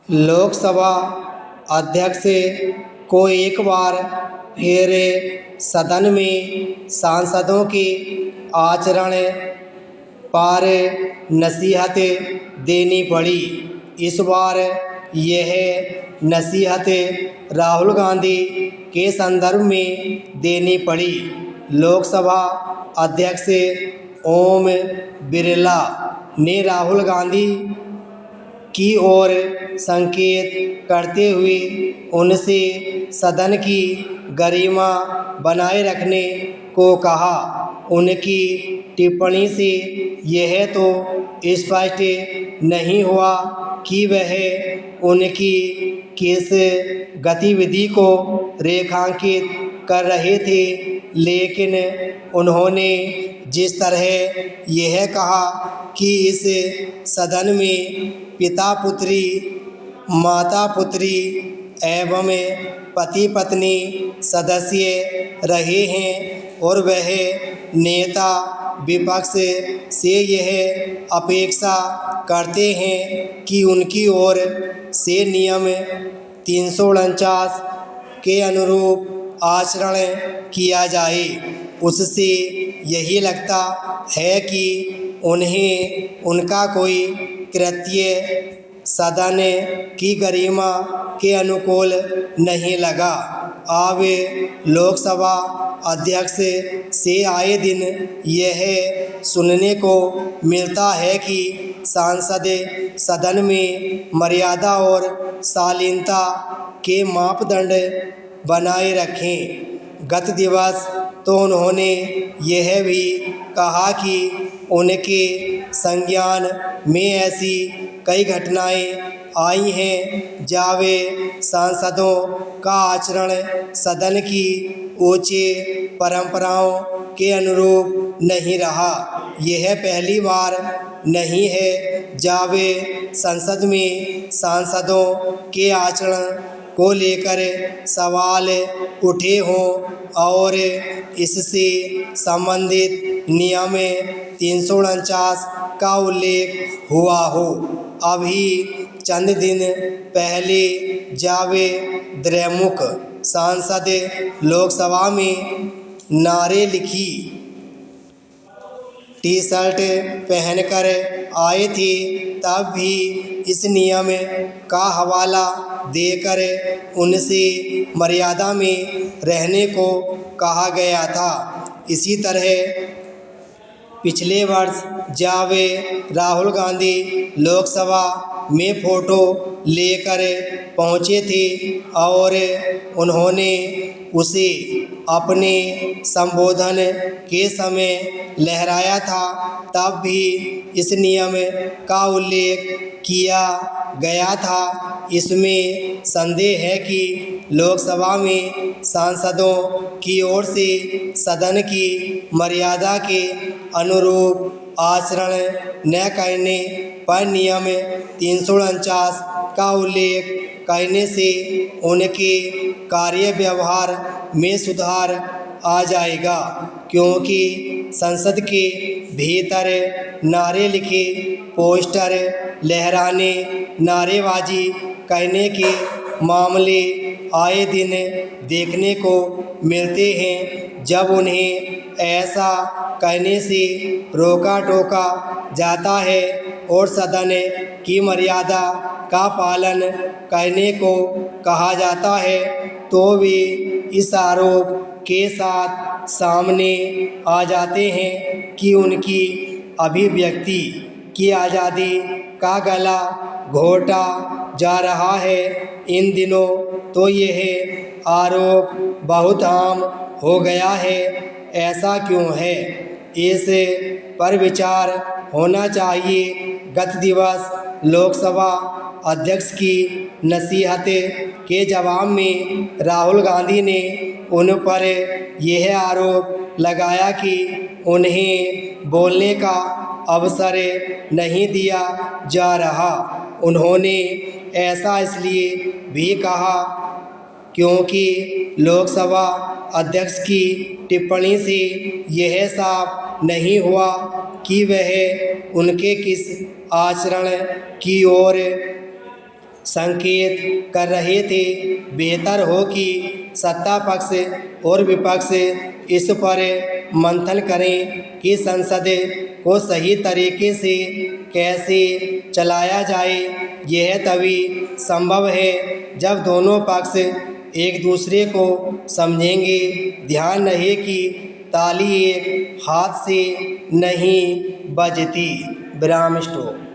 लोकसभा अध्यक्ष को एक बार फिर सदन में सांसदों के आचरण पर नसीहत देनी पड़ी। इस बार यह नसीहत राहुल गांधी के संदर्भ में देनी पड़ी। लोकसभा अध्यक्ष ओम बिरला ने राहुल गांधी की ओर संकेत करते हुए उनसे सदन की गरिमा बनाए रखने को कहा। उनकी टिप्पणी से यह तो स्पष्ट नहीं हुआ कि वह उनकी किस गतिविधि को रेखांकित कर रहे थे, लेकिन उन्होंने जिस तरह यह कहा कि इस सदन में पिता पुत्री, माता पुत्री एवं पति पत्नी सदस्य रहे हैं और वह नेता विपक्ष से यह अपेक्षा करते हैं कि उनकी ओर से नियम 349 के अनुरूप आचरण किया जाए, उससे यही लगता है कि उन्हें उनका कोई कृत्य सदन की गरिमा के अनुकूल नहीं लगा। अब लोकसभा अध्यक्ष से आए दिन यह सुनने को मिलता है कि सांसद सदन में मर्यादा और शालीनता के मापदंड बनाए रखें। गत दिवस तो उन्होंने यह भी कहा कि उनके संज्ञान में ऐसी कई घटनाएं आई हैं जब सांसदों का आचरण सदन की ऊंची परंपराओं के अनुरूप नहीं रहा। यह पहली बार नहीं है जब संसद में सांसदों के आचरण को लेकर सवाल उठे हों और इससे संबंधित नियम 349 का उल्लेख हुआ हो। अभी चंद दिन पहले जब द्रमुक सांसद लोकसभा में नारे लिखी टी शर्ट पहनकर आए थे, तब भी इस नियम का हवाला देकर उनसे मर्यादा में रहने को कहा गया था। इसी तरह पिछले वर्ष जब राहुल गांधी लोकसभा में फ़ोटो लेकर पहुंचे थे और उन्होंने उसे अपने संबोधन के समय लहराया था, तब भी इस नियम का उल्लेख किया गया था। इसमें संदेह है कि लोकसभा में सांसदों की ओर से सदन की मर्यादा के अनुरूप आचरण न करने पर नियम 349 का उल्लेख करने से उनके कार्य व्यवहार में सुधार आ जाएगा, क्योंकि संसद के भीतर नारे लिखे, पोस्टर लहराने, नारेबाजी करने के मामले आए दिन देखने को मिलते हैं। जब उन्हें ऐसा करने से रोका टोका जाता है और सदन की मर्यादा का पालन करने को कहा जाता है, तो वे इस आरोप के साथ सामने आ जाते हैं कि उनकी अभिव्यक्ति की आज़ादी का गला घोटा जा रहा है। इन दिनों तो यह आरोप बहुत आम हो गया है। ऐसा क्यों है, इस पर विचार होना चाहिए। गत दिवस लोकसभा अध्यक्ष की नसीहत के जवाब में राहुल गांधी ने उन पर यह आरोप लगाया कि उन्हें बोलने का अवसर नहीं दिया जा रहा। उन्होंने ऐसा इसलिए भी कहा क्योंकि लोकसभा अध्यक्ष की टिप्पणी से यह साफ नहीं हुआ कि वह उनके किस आचरण की ओर संकेत कर रहे थे। बेहतर हो कि सत्ता पक्ष और विपक्ष इस पर मंथन करें कि संसद को सही तरीके से कैसे चलाया जाए। यह तभी संभव है जब दोनों पक्ष एक दूसरे को समझेंगे। ध्यान रहे कि ताली एक हाथ से नहीं बजती। विराम स्टॉप।